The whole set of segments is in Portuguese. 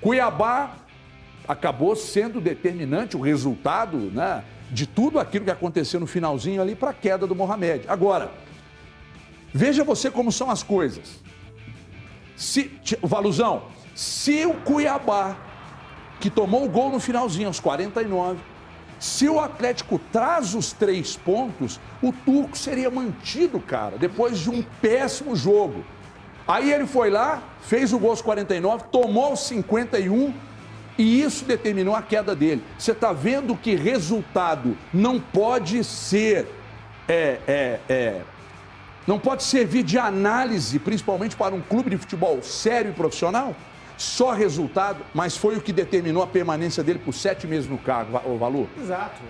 Cuiabá acabou sendo determinante o resultado, né, de tudo aquilo que aconteceu no finalzinho ali para a queda do Mohamed. Agora, veja você como são as coisas. Valuzão, se o Cuiabá, que tomou o gol no finalzinho, aos 49, se o Atlético traz os 3 pontos, o Turco seria mantido, cara, depois de um péssimo jogo. Aí ele foi lá, fez o gol aos 49, tomou os 51 e isso determinou a queda dele. Você está vendo que resultado não pode ser... não pode servir de análise, principalmente para um clube de futebol sério e profissional? Só resultado, mas foi o que determinou a permanência dele por 7 meses no cargo, o Valu. Exato.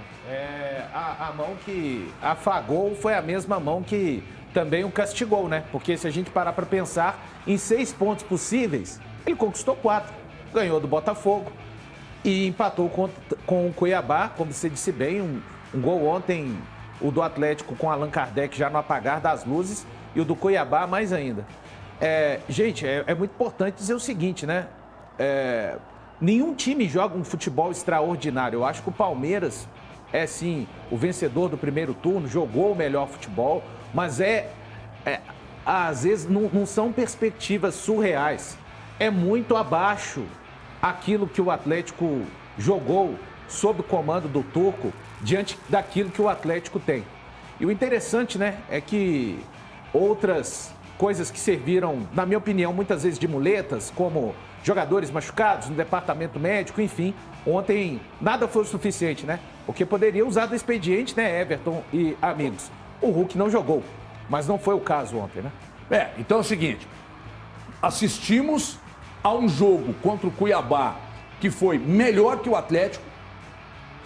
A mão que afagou foi a mesma mão que também o castigou, né? Porque se a gente parar para pensar, em 6 pontos possíveis, ele conquistou 4. Ganhou do Botafogo e empatou com o Cuiabá, como você disse bem, um gol ontem, o do Atlético com Allan Kardec já no apagar das luzes e o do Cuiabá mais ainda. Gente, é muito importante dizer o seguinte, né? Nenhum time joga um futebol extraordinário. Eu acho que o Palmeiras é, sim, o vencedor do primeiro turno, jogou o melhor futebol, mas às vezes não são perspectivas surreais. É muito abaixo aquilo que o Atlético jogou sob o comando do Turco diante daquilo que o Atlético tem. E o interessante, né, é que outras coisas que serviram, na minha opinião, muitas vezes de muletas, como jogadores machucados no departamento médico, enfim, ontem nada foi o suficiente, né? Porque poderia usar do expediente, né, Everton e amigos. O Hulk não jogou, mas não foi o caso ontem, né? Então é o seguinte, assistimos a um jogo contra o Cuiabá que foi melhor que o Atlético,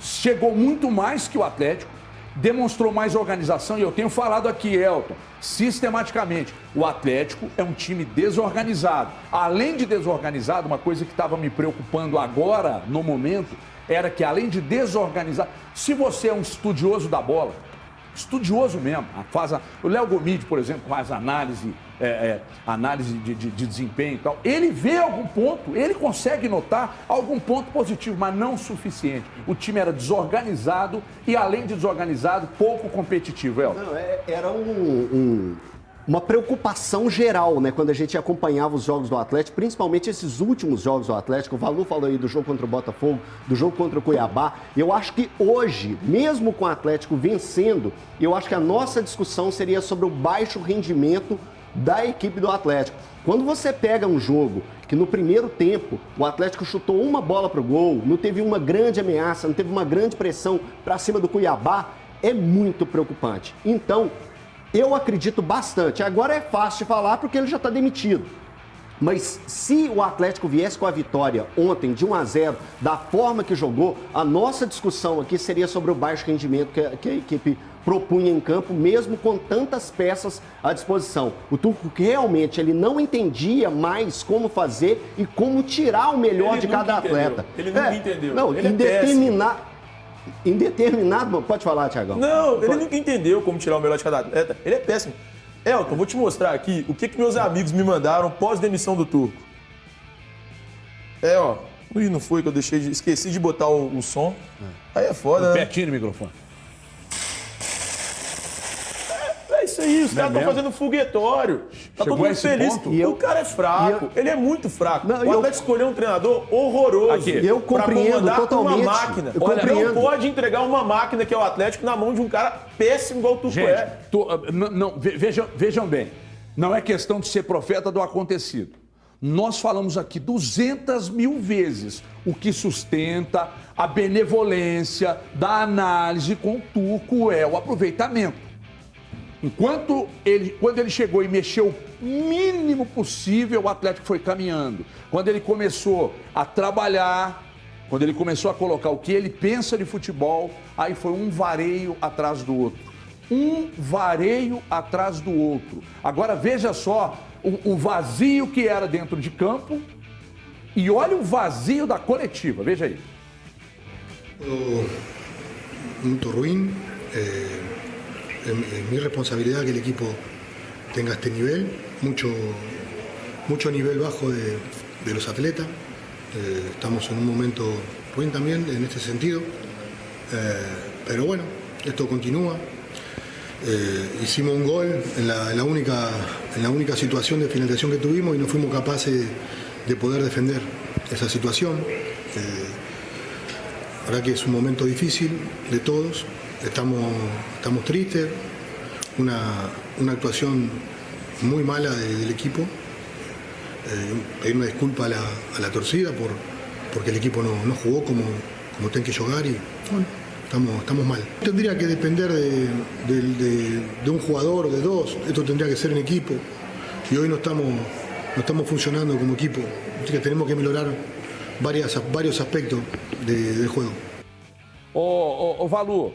chegou muito mais que o Atlético, demonstrou mais organização, e eu tenho falado aqui, Elton, sistematicamente, o Atlético é um time desorganizado. Além de desorganizado, uma coisa que estava me preocupando agora, no momento, era que além de desorganizado, se você é um estudioso da bola, estudioso mesmo, o Léo Gomide, por exemplo, faz análise de desempenho e tal, ele vê algum ponto, ele consegue notar algum ponto positivo, mas não o suficiente. O time era desorganizado e, além de desorganizado, pouco competitivo. Não, era uma preocupação geral, né, quando a gente acompanhava os jogos do Atlético, principalmente esses últimos jogos do Atlético. O Valu falou aí do jogo contra o Botafogo, do jogo contra o Cuiabá. Eu acho que hoje, mesmo com o Atlético vencendo, eu acho que a nossa discussão seria sobre o baixo rendimento da equipe do Atlético. Quando você pega um jogo que no primeiro tempo o Atlético chutou uma bola pro gol, não teve uma grande ameaça, não teve uma grande pressão para cima do Cuiabá, é muito preocupante. Então, eu acredito bastante. Agora é fácil de falar porque ele já está demitido. Mas se o Atlético viesse com a vitória ontem de 1-0, da forma que jogou, a nossa discussão aqui seria sobre o baixo rendimento que a equipe propunha em campo, mesmo com tantas peças à disposição. O Turco realmente ele não entendia mais como fazer e como tirar o melhor de cada atleta. Ele nunca entendeu. Não, ele em determinado... Pode falar, Thiagão. Não, ele nunca entendeu como tirar o melhor de cada atleta. Ele é péssimo. Elton, vou te mostrar aqui o que meus amigos me mandaram pós-demissão do Turco. Ó. Ih, não foi que eu esqueci de botar o som. Aí é foda, né? Pertinho do microfone. É isso aí, os caras estão fazendo foguetório. Tá todo mundo feliz. O cara é fraco, ele é muito fraco. O Atlético escolheu um treinador horroroso. Eu compreendo totalmente. Uma máquina. Olha, não pode entregar uma máquina que é o Atlético na mão de um cara péssimo igual o Turco é. Vejam bem, não é questão de ser profeta do acontecido. Nós falamos aqui 200 mil vezes o que sustenta a benevolência da análise com o Turco é o aproveitamento. Quando ele chegou e mexeu o mínimo possível, o Atlético foi caminhando. Quando ele começou a trabalhar, quando ele começou a colocar o que ele pensa de futebol, aí foi um vareio atrás do outro. Um vareio atrás do outro. Agora veja só o vazio que era dentro de campo e olha o vazio da coletiva. Veja aí. Muito ruim. Es mi responsabilidad que el equipo tenga este nivel, mucho nivel bajo de los atletas. estamos en un momento ruin también en este sentido, pero bueno, esto continúa. Hicimos un gol en la única situación de finalización que tuvimos y no fuimos capaces de poder defender esa situación. La verdad que es un momento difícil de todos, estamos tristes, una actuación muy mala del equipo. Pedir una disculpa a la torcida porque el equipo no jugó como tiene que jugar y bueno, estamos mal. Tendría que depender de un jugador o de dos, esto tendría que ser en equipo y hoy no estamos funcionando como equipo, así que tenemos que mejorar varios aspectos del juego. Valu,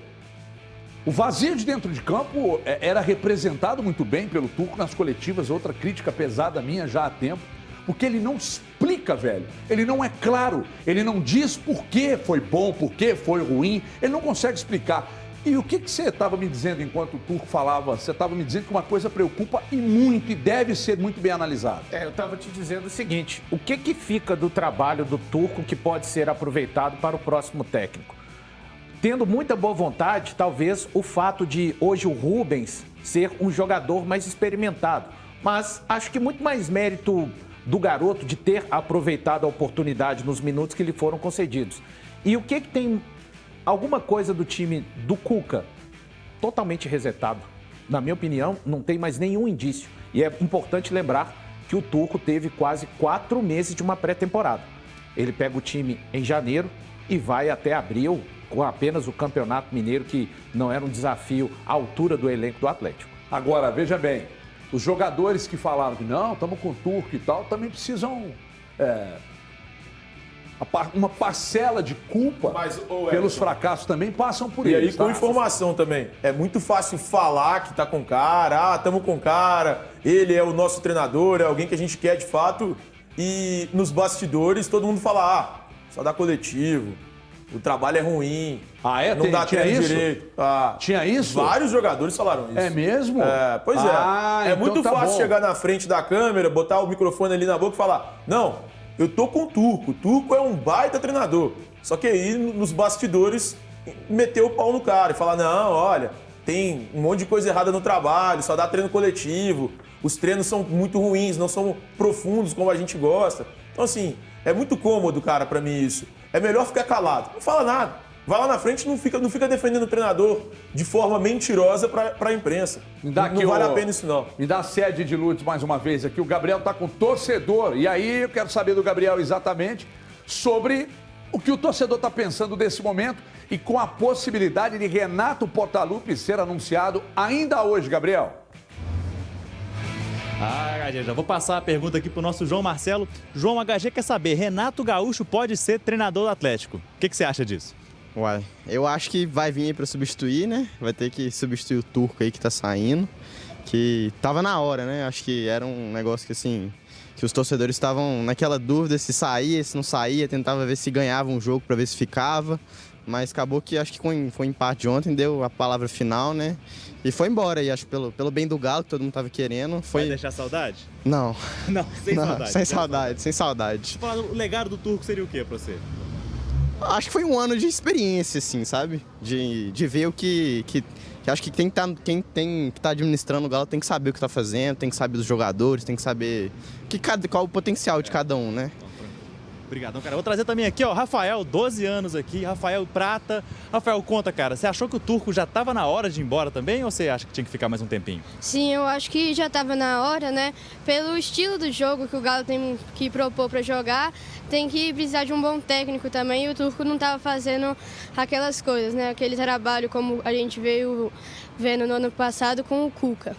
o vazio de dentro de campo era representado muito bem pelo Turco nas coletivas, outra crítica pesada minha já há tempo, porque ele não explica, velho. Ele não é claro, ele não diz por que foi bom, por que foi ruim, ele não consegue explicar. E o que você estava me dizendo enquanto o Turco falava? Você estava me dizendo que uma coisa preocupa e muito, e deve ser muito bem analisada. Eu estava te dizendo o seguinte, o que fica do trabalho do Turco que pode ser aproveitado para o próximo técnico? Tendo muita boa vontade, talvez o fato de hoje o Rubens ser um jogador mais experimentado. Mas acho que muito mais mérito do garoto de ter aproveitado a oportunidade nos minutos que lhe foram concedidos. E o que tem alguma coisa do time do Cuca totalmente resetado? Na minha opinião, não tem mais nenhum indício. E é importante lembrar que o Turco teve quase 4 meses de uma pré-temporada. Ele pega o time em janeiro e vai até abril com apenas o Campeonato Mineiro, que não era um desafio à altura do elenco do Atlético. Agora, veja bem, os jogadores que falaram que não, estamos com o Turco e tal, também precisam uma parcela de culpa pelos fracassos também passam por eles. E aí com informação também. É muito fácil falar que tá com cara, estamos com cara, ele é o nosso treinador, é alguém que a gente quer de fato, e nos bastidores todo mundo fala, só dá coletivo, o trabalho é ruim, não dá treino direito. Tinha isso? Vários jogadores falaram isso. É mesmo? Pois é. É então muito fácil bom. chegar na frente da câmera, botar o microfone ali na boca e falar, não, eu tô com o Turco é um baita treinador. Só que aí nos bastidores meteu o pau no cara e falar, não, olha, tem um monte de coisa errada no trabalho, só dá treino coletivo, os treinos são muito ruins, não são profundos como a gente gosta. Então assim, é muito cômodo, cara, pra mim isso. É melhor ficar calado. Não fala nada. Vai lá na frente e não fica defendendo o treinador de forma mentirosa para a imprensa. Não vale a pena isso, não. Me dá a sede de Lourdes mais uma vez aqui. O Gabriel tá com torcedor. E aí eu quero saber do Gabriel exatamente sobre o que o torcedor tá pensando desse momento e com a possibilidade de Renato Portaluppi ser anunciado ainda hoje, Gabriel. HG, já vou passar a pergunta aqui pro nosso João Marcelo. João, HG quer saber, Renato Gaúcho pode ser treinador do Atlético. O que você acha disso? Uai, eu acho que vai vir aí para substituir, né? Vai ter que substituir o Turco aí que tá saindo, que tava na hora, né? Acho que era um negócio que assim, que os torcedores estavam naquela dúvida se saía, se não saía, tentava ver se ganhava um jogo para ver se ficava. Mas acabou que acho que com o empate de ontem deu a palavra final, né? E foi embora, e acho que pelo bem do Galo, que todo mundo tava querendo. Foi... Vai deixar saudade? Não. Não, sem saudade. Sem saudade, sem saudade. O legado do Turco seria o quê pra você? Acho que foi um ano de experiência, assim, sabe? De ver o que acho que quem tá administrando o Galo tem que saber o que tá fazendo, tem que saber dos jogadores, tem que saber qual o potencial de cada um, né? Obrigadão, cara. Vou trazer também aqui, ó, Rafael, 12 anos aqui, Rafael Prata. Rafael, conta, cara, você achou que o Turco já estava na hora de ir embora também ou você acha que tinha que ficar mais um tempinho? Sim, eu acho que já estava na hora, né? Pelo estilo do jogo que o Galo tem que propor para jogar, tem que precisar de um bom técnico também, e o Turco não estava fazendo aquelas coisas, né? Aquele trabalho como a gente veio vendo no ano passado com o Cuca.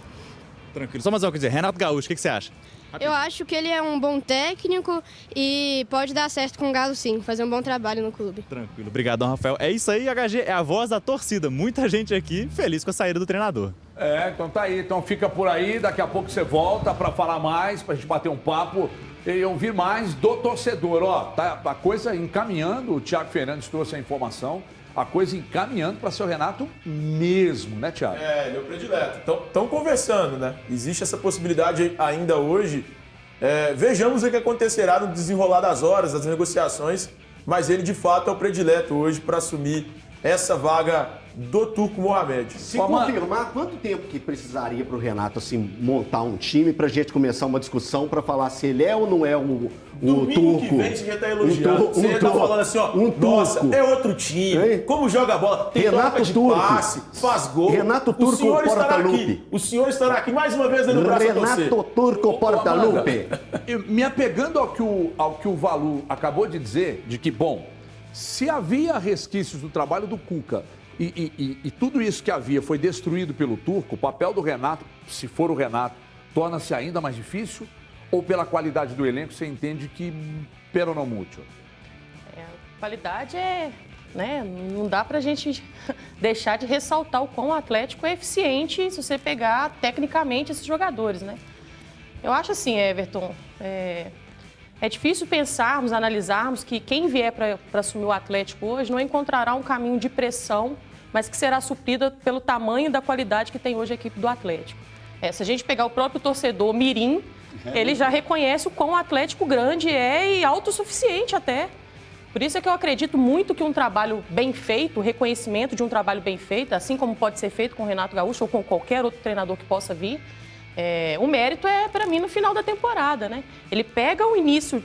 Tranquilo. Só mais uma coisa, Renato Gaúcho, o que você acha? Eu acho que ele é um bom técnico e pode dar certo com o Galo, sim, fazer um bom trabalho no clube. Tranquilo. Obrigadão, Rafael. É isso aí, HG, é a voz da torcida. Muita gente aqui feliz com a saída do treinador. Então tá aí. Então fica por aí, daqui a pouco você volta para falar mais, pra gente bater um papo e ouvir mais do torcedor. Ó, tá a coisa encaminhando, o Thiago Fernandes trouxe a informação, a coisa encaminhando para ser o Renato mesmo, né, Thiago? Ele é o predileto. Estão conversando, né? Existe essa possibilidade ainda hoje Vejamos o que acontecerá no desenrolar das horas, das negociações, mas ele de fato é o predileto hoje para assumir essa vaga do Turco Mohamed. Se confirmar, quanto tempo que precisaria para o Renato assim, montar um time para a gente começar uma discussão para falar se ele é ou não é o Domingo Turco? que vem você já está elogiando. Você já está falando assim, ó, nossa, é outro time. Hein? Como joga a bola, tem Renato troca de Turco. passe, faz gol. Renato Turco o senhor estará Portaluppi. aqui. O senhor estará aqui mais uma vez dando o braço a torcer. Renato Turco Portaluppi. Me apegando ao que o Valu acabou de dizer, de que, bom, se havia resquícios do trabalho do Cuca e tudo isso que havia foi destruído pelo Turco, o papel do Renato, se for o Renato, torna-se ainda mais difícil? Ou pela qualidade do elenco você entende que pero não muito? Qualidade né, não dá pra gente deixar de ressaltar o quão o Atlético é eficiente se você pegar tecnicamente esses jogadores, né? Eu acho assim, Everton, é difícil pensarmos, analisarmos que quem vier para assumir o Atlético hoje não encontrará um caminho de pressão, mas que será suprida pelo tamanho da qualidade que tem hoje a equipe do Atlético. Se a gente pegar o próprio torcedor mirim, ele já reconhece o quão o Atlético grande é e autossuficiente até. Por isso é que eu acredito muito que um trabalho bem feito, o reconhecimento de um trabalho bem feito, assim como pode ser feito com o Renato Gaúcho ou com qualquer outro treinador que possa vir, o mérito é, para mim, no final da temporada, né? Ele pega o início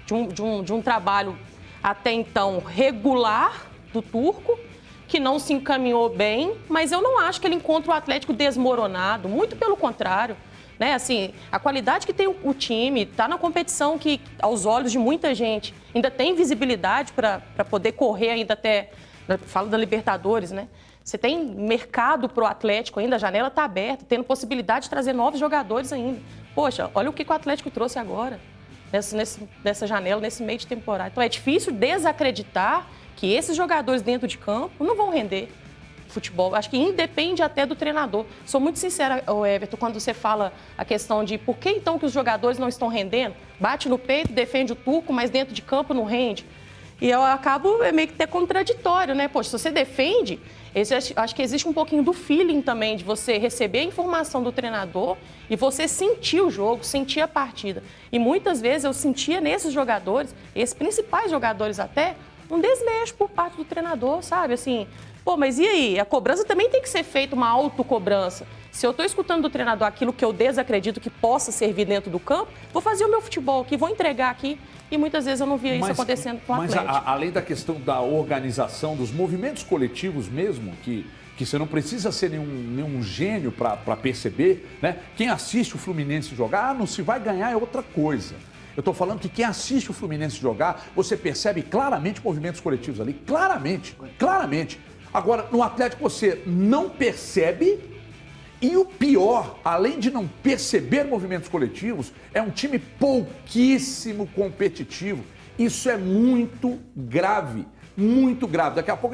de um trabalho até então regular do Turco, que não se encaminhou bem, mas eu não acho que ele encontra o Atlético desmoronado, muito pelo contrário. Né? Assim, a qualidade que tem o time, está na competição que, aos olhos de muita gente, ainda tem visibilidade para poder correr ainda até, falo da Libertadores, né? Você tem mercado para o Atlético ainda, a janela está aberta, tendo possibilidade de trazer novos jogadores ainda. Poxa, olha o que o Atlético trouxe agora, nessa janela, nesse meio de temporada. Então é difícil desacreditar que esses jogadores dentro de campo não vão render futebol. Acho que independe até do treinador. Sou muito sincera, Everton, quando você fala a questão de por que então que os jogadores não estão rendendo, bate no peito, defende o Turco, mas dentro de campo não rende. E eu acabo meio que até contraditório, né? Poxa, se você defende, acho que existe um pouquinho do feeling também, de você receber a informação do treinador e você sentir o jogo, sentir a partida. E muitas vezes eu sentia nesses jogadores, esses principais jogadores até, um desleixo por parte do treinador, sabe? Assim, pô, mas e aí? A cobrança também tem que ser feita, uma autocobrança. Se eu estou escutando do treinador aquilo que eu desacredito que possa servir dentro do campo, vou fazer o meu futebol aqui, vou entregar aqui. E muitas vezes eu não via isso acontecendo com o Atlético. Mas além da questão da organização, dos movimentos coletivos mesmo, que você não precisa ser nenhum gênio para perceber, né? Quem assiste o Fluminense jogar, não se vai ganhar é outra coisa. Eu estou falando que quem assiste o Fluminense jogar, você percebe claramente movimentos coletivos ali, claramente. Agora, no Atlético você não percebe e o pior, além de não perceber movimentos coletivos, é um time pouquíssimo competitivo. Isso é muito grave, muito grave. Daqui a pouco